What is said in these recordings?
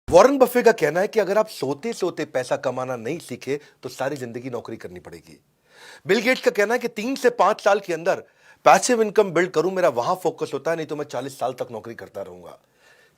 Warren Buffett का कहना है कि अगर आप सोते सोते पैसा कमाना नहीं सीखे तो सारी जिंदगी नौकरी करनी पड़ेगी। बिल गेट्स का कहना है कि 3 से 5 साल के अंदर पैसिव इनकम बिल्ड करूं, मेरा वहां फोकस होता है, नहीं तो मैं 40 साल तक नौकरी करता रहूंगा।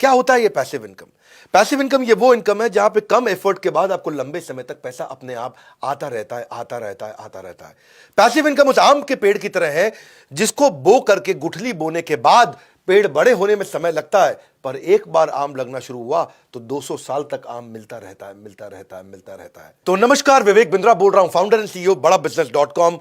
क्या होता है ये पैसिव इनकम? पैसिव इनकम ये वो इनकम है जहां पे कम एफर्ट के बाद आपको लंबे समय तक पैसा अपने आप आता रहता है, आता रहता है, आता रहता है। पैसिव इनकम उस आम के पेड़ की तरह है जिसको बो करके गुठली बोने के बाद पेड़ बड़े होने में समय लगता है, पर एक बार आम लगना शुरू हुआ तो 200 साल तक आम मिलता रहता है, मिलता रहता है, मिलता रहता है। तो नमस्कार, विवेक बिंद्रा बोल रहा हूं, फाउंडर एंड सीईओ बड़ा बिजनेस.com।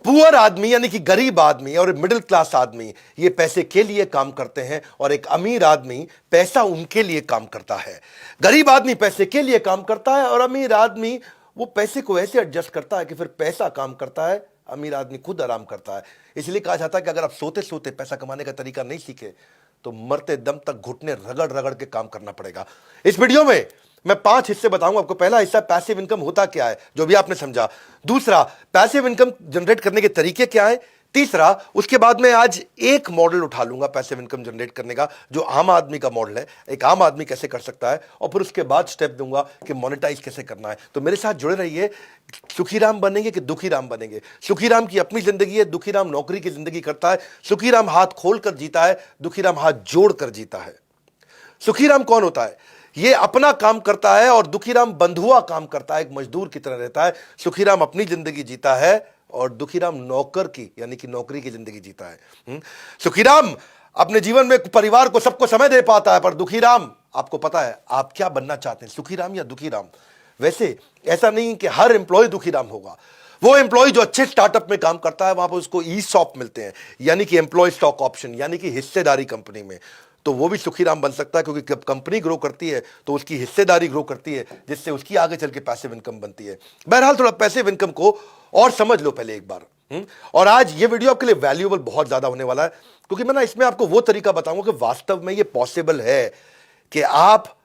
पुअर आदमी यानी कि गरीब आदमी और मिडिल क्लास आदमी ये पैसे के लिए काम करते हैं और एक अमीर आदमी पैसा उनके लिए काम करता है। गरीब आदमी पैसे के लिए काम करता है और अमीर आदमी वो पैसे को ऐसे एडजस्ट करता है कि फिर पैसा काम करता है, अमीर आदमी खुद आराम करता है। इसलिए कहा जाता है कि अगर आप सोते सोते पैसा कमाने का तरीका नहीं सीखे तो मरते दम तक घुटने रगड़ रगड़ के काम करना पड़ेगा। इस वीडियो में मैं 5 हिस्से बताऊंगा आपको। पहला हिस्सा पैसिव इनकम होता क्या है, जो भी आपने समझा। दूसरा, पैसिव इनकम जनरेट करने के तरीके क्या है। तीसरा, उसके बाद में आज एक मॉडल उठा लूंगा पैसिव इनकम जनरेट करने का, जो आम आदमी का मॉडल है, एक आम आदमी कैसे कर सकता है, और फिर उसके बाद स्टेप दूंगा कि मोनेटाइज कैसे करना है। तो मेरे साथ जुड़े रहिए। सुखीराम बनेंगे कि दुखीराम बनेंगे? सुखीराम की अपनी जिंदगी है, दुखीराम नौकरी की जिंदगी करता है। सुखीराम हाथ खोल कर जीता है, दुखीराम हाथ जोड़ कर जीता है। सुखीराम कौन होता है? ये अपना काम करता है और दुखीराम बंधुआ काम करता है, एक मजदूर की तरह रहता है। सुखीराम अपनी जिंदगी जीता है और दुखीराम नौकर की यानी कि नौकरी की जिंदगी जीता है। सुखीराम अपने जीवन में परिवार को सबको समय दे पाता है, पर दुखीराम, आपको पता है आप क्या बनना चाहते हैं, सुखीराम या दुखीराम? वैसे ऐसा नहीं कि हर एम्प्लॉय दुखीराम होगा। वो एम्प्लॉय जो अच्छे स्टार्टअप में काम करता है वहां पर उसको ईसॉप मिलते हैं, यानी कि एम्प्लॉय स्टॉक ऑप्शन, यानी कि हिस्सेदारी कंपनी में, तो वो भी सुखीराम बन सकता है, क्योंकि जब कंपनी ग्रो करती है तो उसकी हिस्सेदारी ग्रो करती है, जिससे उसकी आगे चल के पैसिव इनकम बनती है। बहरहाल थोड़ा पैसिव इनकम को और समझ लो पहले एक बार। और आज ये वीडियो आपके लिए वैल्यूएबल बहुत ज्यादा होने वाला है, क्योंकि मैं ना इसमें आपको वो तरीका बताऊंगा कि वास्तव में ये पॉसिबल है कि आप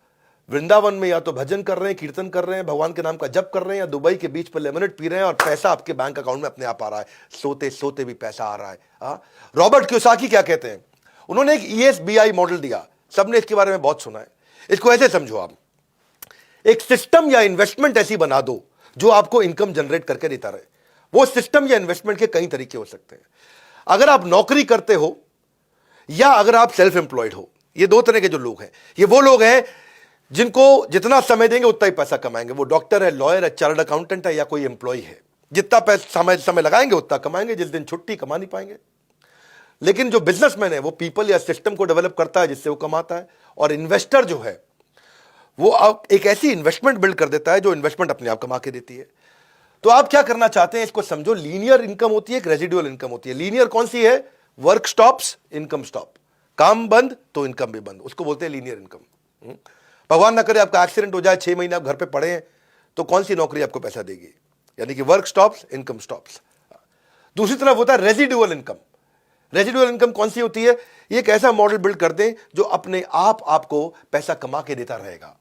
वृंदावन में या तो भजन कर रहे हैं, कीर्तन कर रहे हैं, भगवान के नाम का जप कर रहे हैं, या दुबई के बीच पर लेमनेड पी रहे हैं और पैसा आपके बैंक अकाउंट में अपने आप आ रहा है। सोते सोते भी पैसा आ रहा है। रॉबर्ट कियोसाकी क्या कहते हैं? उन्होंने एक ESBI मॉडल दिया, सबने इसके बारे में बहुत सुना है। इसको ऐसे समझो, आप एक सिस्टम या इन्वेस्टमेंट ऐसी बना दो जो आपको इनकम जनरेट करके देता रहे। वो सिस्टम या इन्वेस्टमेंट के कई तरीके हो सकते हैं। अगर आप नौकरी करते हो या अगर आप सेल्फ एम्प्लॉयड हो, ये दो तरह के जो लोग हैं, ये वो लोग हैं जिनको जितना समय देंगे उतना ही पैसा कमाएंगे। वो डॉक्टर है, लॉयर है, चार्टर्ड अकाउंटेंट है, या कोई एम्प्लॉय है। जितना पैसा समय लगाएंगे उतना कमाएंगे, जिस दिन छुट्टी कमा नहीं पाएंगे। लेकिन जो बिजनेसमैन है वो पीपल या सिस्टम को डेवलप करता है जिससे वो कमाता है। और इन्वेस्टर जो है वो एक ऐसी इन्वेस्टमेंट बिल्ड कर देता है जो इन्वेस्टमेंट अपने आप कमा के देती है। तो आप क्या करना चाहते हैं इसको समझो। लीनियर इनकम होती है, एक रेजिडुअल इनकम होती है। लीनियर कौन सी है? Work stops, income stop. काम बंद तो इनकम भी बंद, उसको बोलते हैं लीनियर इनकम। भगवान ना करे आपका एक्सीडेंट हो जाए, 6 महीने आप घर पे पड़े हैं, तो कौन सी नौकरी आपको पैसा देगी? यानी कि वर्क स्टॉप्स, इनकम स्टॉप्स। दूसरी तरफ होता है रेजिडुअल इनकम। रेजिडुअल इनकम कौन सी होती है? ये एक ऐसा मॉडल बिल्ड कर दें जो अपने आप आपको पैसा कमा के देता रहेगा।